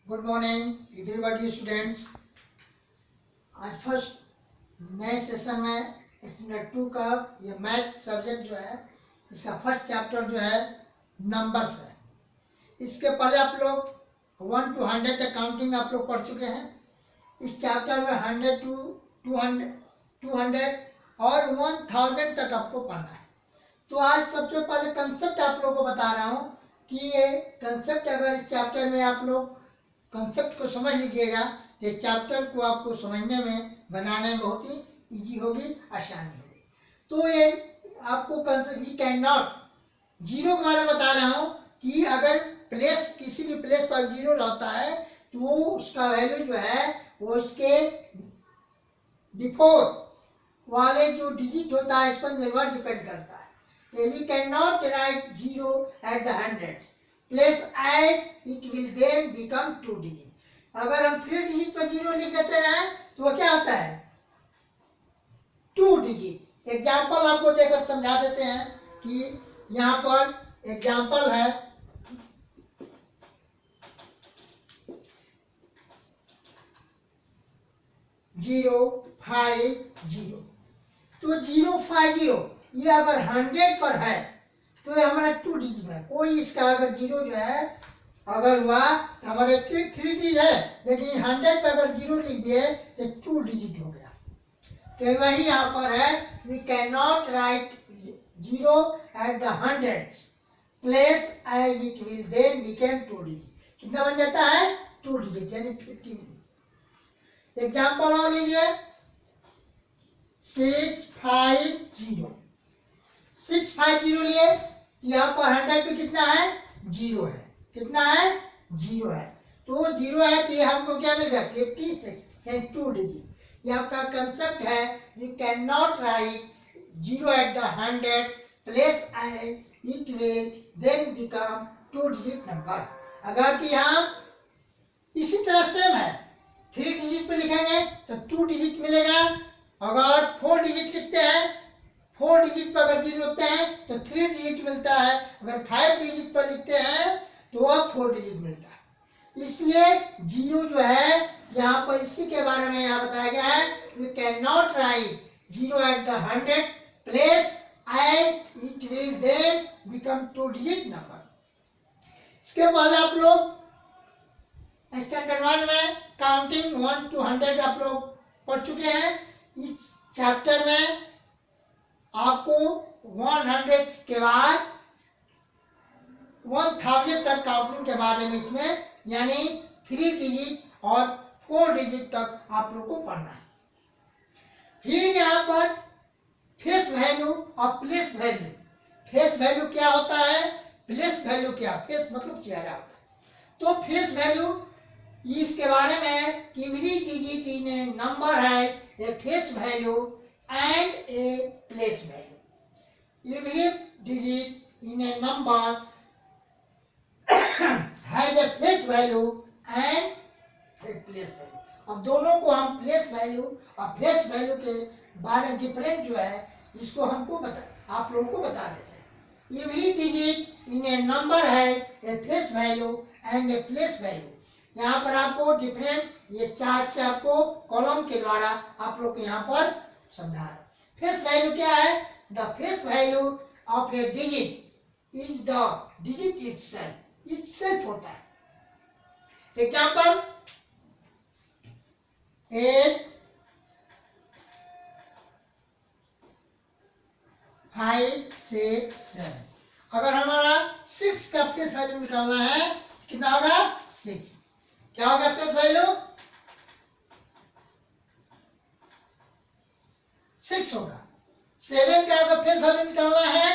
Good morning everybody students. आज first नए session में स्टैंडर्ड 2 का ये मैथ सब्जेक्ट जो है इसका फर्स्ट चैप्टर जो है नंबर्स है। इसके पहले आप लोग 1 to 100 तक काउंटिंग आप लोग पढ़ चुके हैं। इस चैप्टर में 100 to 200 और 1000 तक आपको पढ़ना है। तो आज सबसे पहले कंसेप्ट आप लोगों को बता रहा हूँ कि ये कंसेप्ट अगर इस चैप्टर में आप लोग कंसेप्ट को समझ लीजिएगा तो चैप्टर को आपको समझने में बनाने में बहुत ही इजी होगी, आसानी होगी। तो ये आपको concept he can not zero के बारे में बता रहा हूँ कि अगर प्लेस किसी भी प्लेस पर जीरो रहता है तो वो उसका वैल्यू जो है वो इसके बिफोर वाले जो डिजिट होता है इस पर निर्भर डिपेंड करता है। We can not write zero at the hundreds place at it will then become 2 digit. अगर हम 3 डिजिट पर जीरो लिख देते हैं तो वो क्या होता है 2 डिजिट। एग्जाम्पल आपको देकर समझा देते हैं कि यहाँ पर एग्जाम्पल है 050। तो 050 ये अगर 100 पर है तो ये हमारा 2 डिजिट है। कोई इसका अगर जीरो जो है अगर हुआ तो हमारे 3 डिजिट है, लेकिन 100 पे अगर जीरो लिख दिए तो 2 डिजिट हो गया। तो वही यहाँ पर है we can not write zero at the hundreds place as it will then become 2 digit. कितना बन जाता है 2 डिजिट यानी 50। एग्जाम्पल और लीजिए 650 लिए। यहाँ पर 100 पे कितना है जीरो है। कितना है जीरो है। तो जीरो है तो ये हमको क्या मिल गया 56 यानी 2 डिजिट। ये आपका कंसेप्ट है we can not write zero at the hundred place it will then become 2 digit number. अगर कि यहाँ इसी तरह सेम है 3 डिजिट पे लिखेंगे तो 2 डिजिट मिलेगा। अगर 4 डिजिट लिखते हैं 4 डिजिट पर अगर जीरो होते हैं तो 3 डिजिट मिलता है। अगर 5 डिजिट पर लिखते हैं तो वह 4 डिजिट मिलता है। इसलिए जीरो जो है यहाँ पर इसी के बारे में यहाँ बताया गया है we can not write zero at the hundred place and it will then become 2 digit number. इसके बाद आप लोग स्टैंडर्ड 1 में काउंटिंग 1 to 100 आप लोग पढ़ चुके हैं। इस चैप्टर में आपको 100 के बाद 1000 तक काउंटिंग के बारे में इसमें यानी 3 डिजिट और 4 डिजिट तक आप लोग को पढ़ना है। फिर यहाँ पर फेस वैल्यू और प्लेस वैल्यू। फेस वैल्यू क्या होता है, प्लेस वैल्यू क्या। फेस मतलब चेहरा होता है। तो फेस वैल्यू इसके बारे में every digit in a number है a face value and a place value. Every digit in a number has a place value and place value. अब दोनों को हम प्लेस वैल्यू और फेस वैल्यू के बारे में डिफरेंट जो है इसको हमको आप लोगों को बता देते हैं। Every digit in a number है a face value and a place value. यहाँ पर आपको डिफरेंट ये चार्ट से आपको कॉलम के द्वारा आप लोग को यहाँ पर समझा रहा है। फेस वैल्यू क्या है, the face value of A digit is the digit itself होता है। एग्जाम्पल 8 5 6 7। अगर हमारा 6 का फेस वैल्यू निकालना है कितना होगा 6। क्या होगा फेस वैल्यू 6 होगा। 7 का अगर फेस वैल्यू निकालना है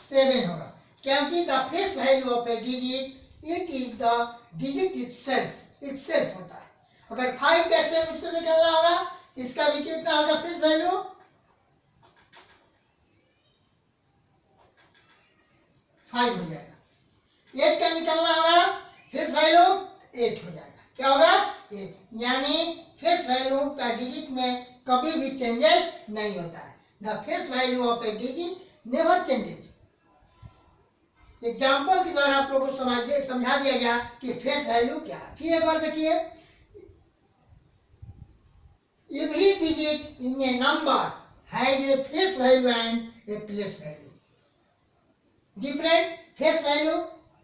7 होगा, क्योंकि the face value of A digit it is the digit itself होता है। अगर 5 का सेम इसको निकालना होगा इसका भी कितना होगा फेस वैल्यू 5 हो जाएगा। 8 का निकालना होगा फेस वैल्यू 8 हो जाएगा। क्या होगा 8 यानी फेस वैल्यू का डिजिट में कभी भी चेंजेस नहीं होता है। The face value of A digit never changes. Example के द्वारा आप लोगों को समझा दिया गया कि फेस वैल्यू क्या है। फिर एक बार देखिए, every digit in a number has A face value and a place value. Different face value,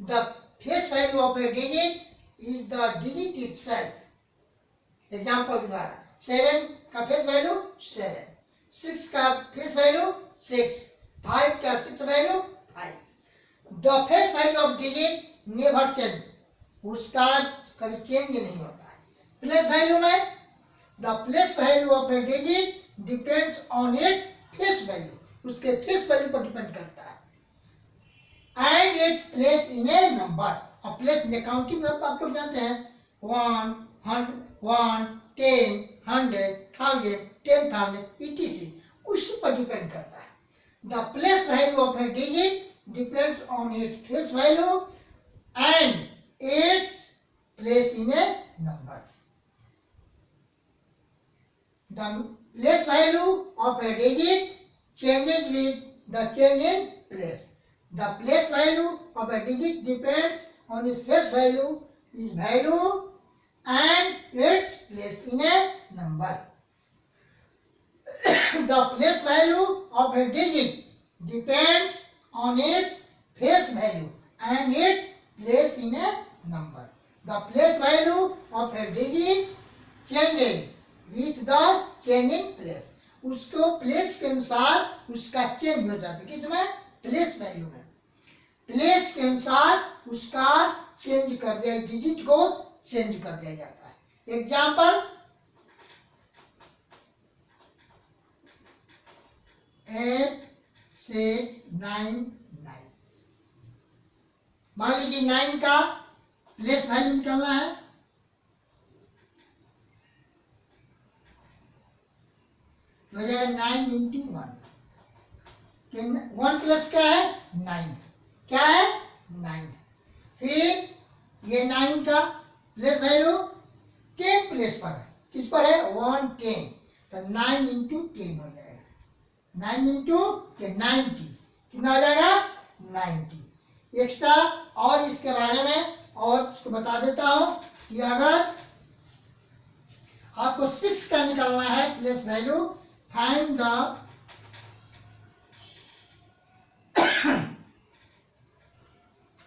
the face value of A digit is the digit itself. Example के द्वारा 7 का फेस वैल्यू 7, 6 का face value 6, 5 का 6 value 5। The face value of digit never change, उसका कभी change नहीं होता है। प्लेस वैल्यू में the place value of A digit depends on its face value, उसके फेस वैल्यू पर डिपेंड करता है। And its place in a number, अब प्लेस में काउंटिंग में आप लोग जानते हैं 1, 10, 100, 1000, 10,000 etc, उस पर डिपेंड करता है। The place value of A digit depends on its face value and its place in a number. The place value of a digit changes with the change in place. The place value of a digit depends on its face value, its value and its place in a number. The place value of a digit depends on its face value and its place in a number. The place value of a digit changes with the changing place. उसको place के अनुसार उसका change हो जाता है। किसमें? Place value में। Place के अनुसार उसका चेंज कर दिया, डिजिट को चेंज कर दिया जाता है। एग्जाम्पल, 8, 6, 9, 9। मान लीजिए 9 का प्लेस वैल्यू निकालना है, तो हो जाएगा 9 इंटू 1। 1 प्लस क्या है? 9। क्या है? 9। फिर ये 9 का प्लेस वैल्यू 10 प्लेस पर है। किस पर है? 1, 10, तो 9 इंटू 10 हो जाएगा। 9 इंटू 90, कितना हो जाएगा? 90। एक्स्ट्रा और इसके बारे में और इसको बता देता हूं कि अगर आपको 6 का निकालना है place value, find the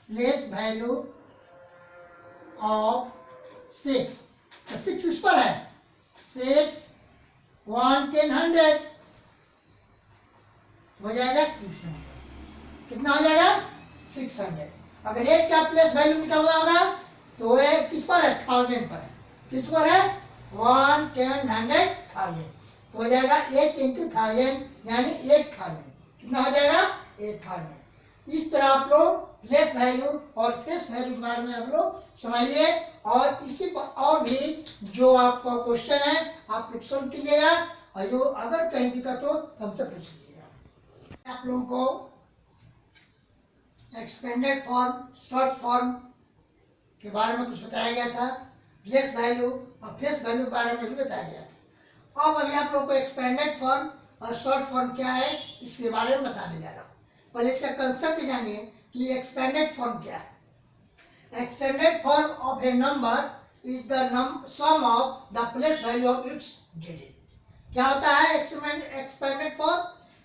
place value of 6। तो 6 उस पर है, 6, 1, 10, 100 हो जाएगा 600। कितना हो जाएगा? 600। अगर 8 का प्लेस वैल्यू निकालना होगा तो वो किस पर है? 1000 पर है। किस पर है? 1, 10, 100, 1000, तो हो जाएगा 8 इंटू 1000 यानी 8000। कितना हो जाएगा? 8000। इस तरह आप लोग प्लेस वैल्यू और फेस वैल्यू के बारे में आप लोग समझ लिए, और इसी पर और भी जो आपका क्वेश्चन है आप लोग सॉल्व कीजिएगा, और जो अगर कहीं दिक्कत हो तो हमसे पूछ लीजिएगा। आप लोगों को एक्सपेंडेड फॉर्म, शॉर्ट फॉर्म के बारे में कुछ बताया गया था, प्लेस वैल्यू और फेस वैल्यू के बारे में भी बताया गया था। अब अभी आप लोग को एक्सपेंडेड फॉर्म और शॉर्ट फॉर्म क्या है इसके बारे में बताने जा रहा हूँ। पहले इसका कंसेप्ट जानिए कि एक्सपेंडेड फॉर्म क्या है। Extended form of a number is the sum of the place value of its digit. क्या होता है expanded form?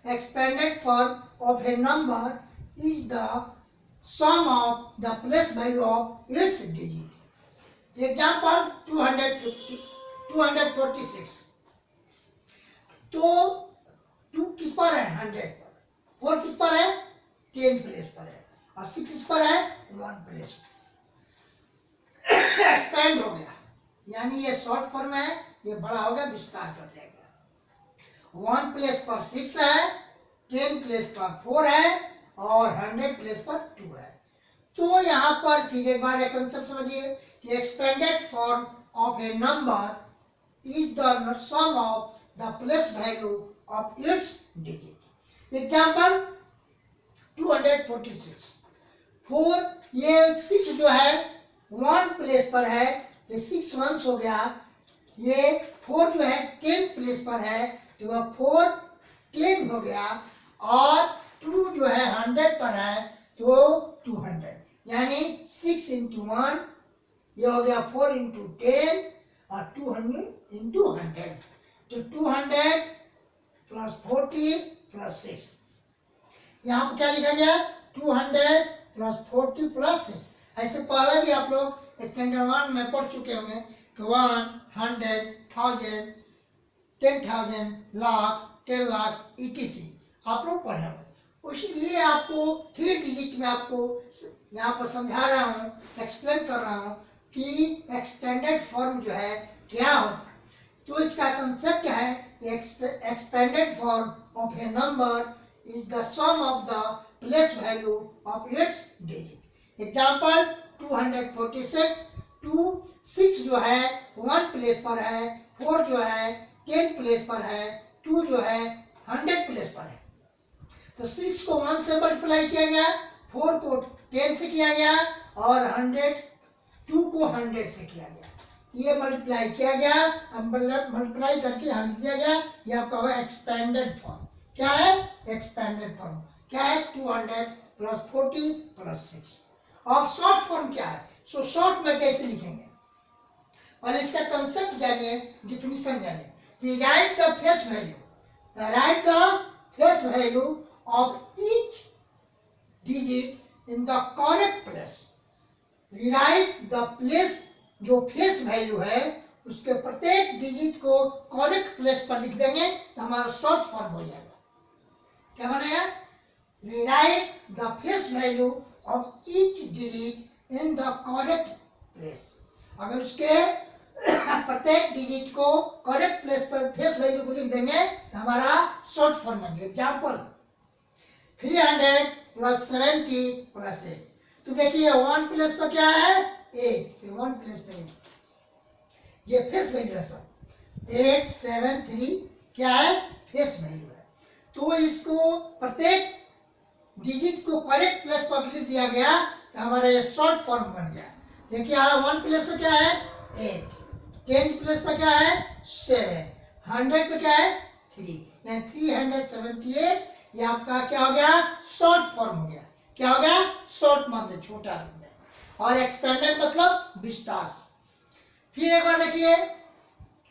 Expanded form of a number is the sum of the place value of its digit. Example 246। तो 2 किस पर है? 100 पर। 4 किस पर है? 10 प्लेस पर है, और 6 किस पर है? 1 प्लेस पर। एक्सपेंड हो गया, यानी ये शॉर्ट फॉर्म है, ये बड़ा हो गया, विस्तार कर देगा। 1 प्लेस पर 6 है, 10 प्लेस पर 4 है, और 100 प्लेस पर 2 है। तो यहाँ पर फिर एक बार एक कंसेप्ट समझिए कि expanded form of a number is the sum of the place value of its digit. Example 246। 4, ये 6 जो है 1 प्लेस पर है, तो 6 1 हो गया। ये 4 जो है 10 प्लेस पर है, तो वह 4 10 हो गया, और 2 जो है 100 पर है, तो 200, यानी 6 into 1, ये हो गया 4 into 10 और 200 into 100, तो 200 प्लस 40 प्लस 6, यहाँ पर क्या लिखा गया 200 प्लस 40 प्लस 6। ऐसे पहले भी आप लोग स्टैंडर्ड 1 में पढ़ चुके होंगे कि 100, 1000, 10,000, लाख, 10 लाख etc आप लोग पढ़े होंगे। इसलिए आपको 3 डिजिट में आपको यहाँ पर समझा रहा हूँ, एक्सप्लेन कर रहा हूँ कि एक्सटेंडेड फॉर्म जो है क्या होता है। तो इसका कंसेप्ट है expanded form of a number is the sum of the place value of its digit. Example 246, 6 जो है 1 प्लेस पर है, 4 जो है 10 प्लेस पर है, 2 जो है 100 प्लेस पर है। तो 6 को 1 से मल्टीप्लाई किया गया, 4 को 10 से किया गया और 2 को 100 से किया गया। ये मल्टीप्लाई किया गया, मल्टीप्लाई करके यहाँ लिख दिया गया। ये आपका होगा एक्सपेंडेड फॉर्म। क्या है एक्सपेंडेड फॉर्म? क्या है 200 प्लस 40 प्लस 6। और शॉर्ट फॉर्म क्या है? सो शॉर्ट में कैसे लिखेंगे, और इसका कंसेप्ट जानिए, डिफिनीशन जानिए। We write the face value, write the face value of each digit in the correct place. We write the place, जो फेस वैल्यू है उसके प्रत्येक डिजिट को करेक्ट प्लेस पर लिख देंगे तो हमारा शॉर्ट फॉर्म हो जाएगा। क्या बनेगा? We write the face value of each digit in the correct place. अगर उसके प्रत्येक डिजिट को करेक्ट प्लेस पर फेस वैल्यू को लिख देंगे तो हमारा शॉर्ट फॉर्म बन गया। Example 300 plus 70 plus 8। तो देखिए 1 प्लेस पर क्या है 8, 1 प्लेस पर 8, ये फेस वैल्यू है सर। 873 क्या है फेस वैल्यू है। तो इसको प्रत्येक डिजिट को करेक्ट प्लेस पर लिख दिया गया तो हमारा ये शॉर्ट फॉर्म बन गया। देखिए 1 प्लेस पर क्या है 8, 10 प्लेस पर क्या है 7, 100 पे क्या है 3, यानी 378। ये आपका क्या हो गया शॉर्ट फॉर्म हो गया। क्या हो गया शॉर्ट मतलब छोटा रूप में, और एक्सपेंडेड मतलब विस्तार। फिर एक बार देखिए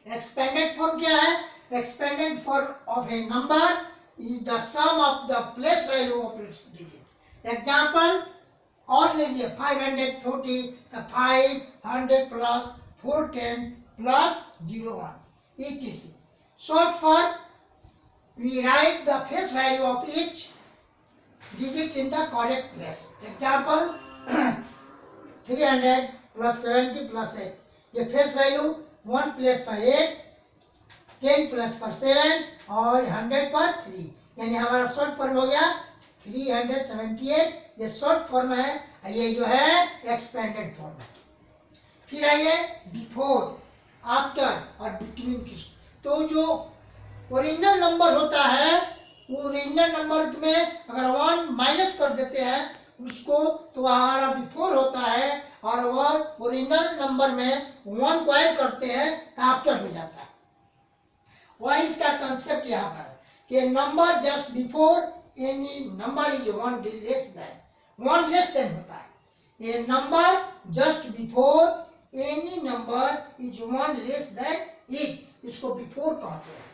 एक्सपेंडेड फॉर्म क्या है। Expanded form of a number is the sum of the place value of its digit. Example, और लीजिए 540, the 500 plus 410 plus 01 etc. Short for we write the face value of each digit in the correct place. Example 300 plus 70 plus 8, ये face value 1 place पर 8, 10 plus पर 7 और 100 पर 3, यानी हमारा short form हो गया 378। ये शॉर्ट फॉर्म है, ये जो है एक्सपेंडेड फॉर्म है। फिर आइए बिफोर, आफ्टर और बिटवीन की। तो जो ओरिजिनल नंबर होता है वो ओरिजिनल नंबर में अगर 1 माइनस कर देते हैं उसको तो हमारा बिफोर होता है, और वह ओरिजिनल नंबर में 1 को ऐड करते हैं तो आफ्टर हो जाता है। वही इसका कंसेप्ट यहाँ पर कि number just before any number is 1 less than, 1 less than होता है। ये number just before any number is 1 less than it, इसको बिफोर कहते हैं।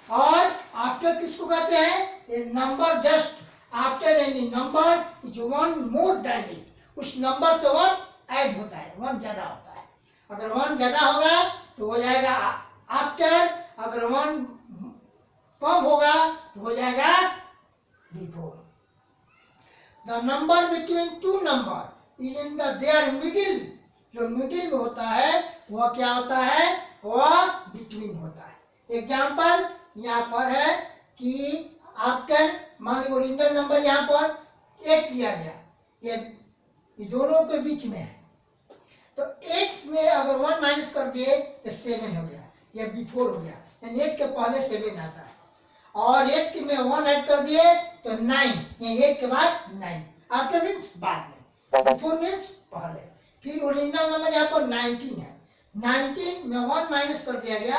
और आफ्टर किसको कहते हैं? A number just after any number is 1 more than it, उस नंबर से 1 ऐड होता है, 1 ज्यादा होता है। अगर 1 ज्यादा होगा तो हो जाएगा आफ्टर, अगर 1 कम होगा तो हो जाएगा before. The number between 2 number is in the their middle, जो मिडिल में होता है वह क्या होता है? वह बिटवीन होता है। एग्जाम्पल यहाँ पर है कि आफ्टर, मान लीजिए ओरिजिनल नंबर यहाँ पर 8 लिया गया, ये दोनों के बीच में है, तो 8 में अगर 1 माइनस कर दिए तो 7 हो गया, ये बिफोर हो गया, यानी 8 के पहले 7 आता है। और 8 में 1 ऐड कर दिए तो 9, यानी 8 के बाद 9, आफ्टर मीन्स बाद में, बिफोर मीन्स पहले। फिर ओरिजिनल नंबर यहाँ पर 19 है, 19 में 1 माइनस कर दिया गया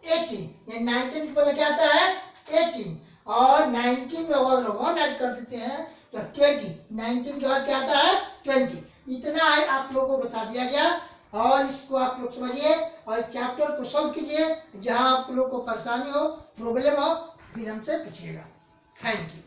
18, यानी 19 के पहले क्या आता है 18, और 19 में अगर 1 ऐड कर देते हैं तो 20, 19 के बाद क्या आता है 20। इतना है आप लोगों को बता दिया गया और इसको आप लोग समझिए और चैप्टर को सॉल्व कीजिए। जहां आप लोग को परेशानी हो, प्रॉब्लम हो, फिर हमसे पूछिएगा। Thank you.